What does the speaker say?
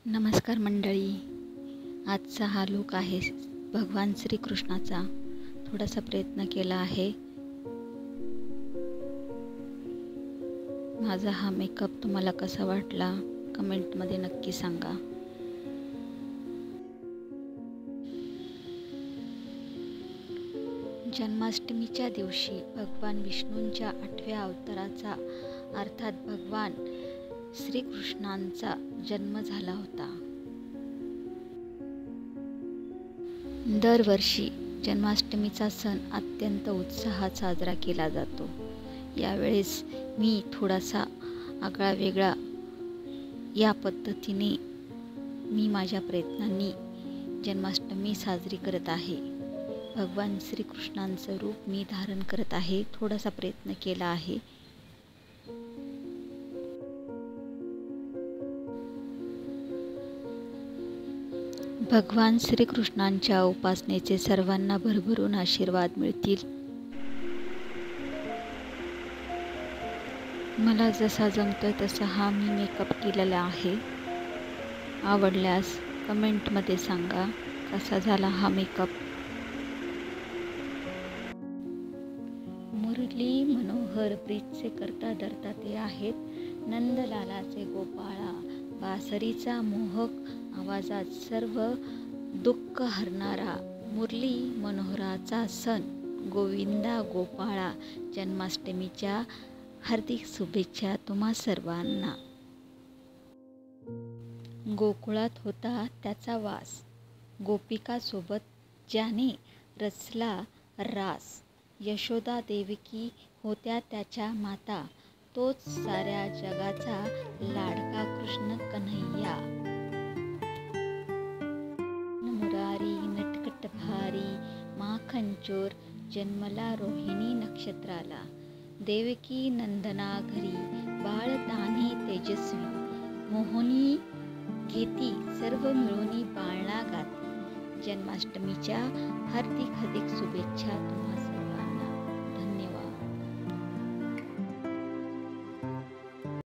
नमस्कार मंडळी, आजचा हा लूक आहे भगवान श्रीकृष्णाचा. थोडासा प्रयत्न केला आहे. माझा हा मेकअप तुम्हाला कसा वाटला कमेंटमध्ये नक्की सांगा. जन्माष्टमीच्या दिवशी भगवान विष्णूंच्या 8व्या अवताराचा अर्थात भगवान श्रीकृष्णांचा जन्म झाला होता. दरवर्षी जन्माष्टमीचा सण अत्यंत उत्साहात साजरा केला जातो. यावेळेस मी थोडासा आगळा वेगळा या पद्धतीने मी माझ्या प्रयत्नांनी जन्माष्टमी साजरी करत आहे. भगवान श्रीकृष्णांचं रूप मी धारण करत आहे. थोडासा प्रयत्न केला आहे. भगवान श्रीकृष्णांच्या उपासनेचे सर्वांना भरभरून आशीर्वाद मिळतील. मला जसा जमतोय तसा हा मी मेकअप केलेला आहे. आवडल्यास कमेंटमध्ये सांगा कसा झाला हा मेकअप. मुरली मनोहर प्रीतचे करता धरता ते आहेत. नंदलालाचे गोपाळा, बासरीचा मोहक आवाजात सर्व दुःख हरणारा मुरली मनोहराचा सण. गोविंदा गोपाळा. जन्माष्टमीच्या हार्दिक शुभेच्छा तुम्हा सर्वांना. गोकुळात होता त्याचा वास, गोपिकासोबत ज्याने रचला रास. यशोदा देवकी होत्या त्याच्या माता, तोच साऱ्या जगाचा लाडका कृष्ण कन्हैया. मुरारी नटखट भारी माखनचोर जन्मला रोहिणी नक्षत्राला. देवकी नंदना घरी बाळतान्ही तेजस्वी, मोहिनी घेती सर्व मिळूनी बाळना गाती. जन्माष्टमीच्या हार्दिक शुभेच्छा तुम्हा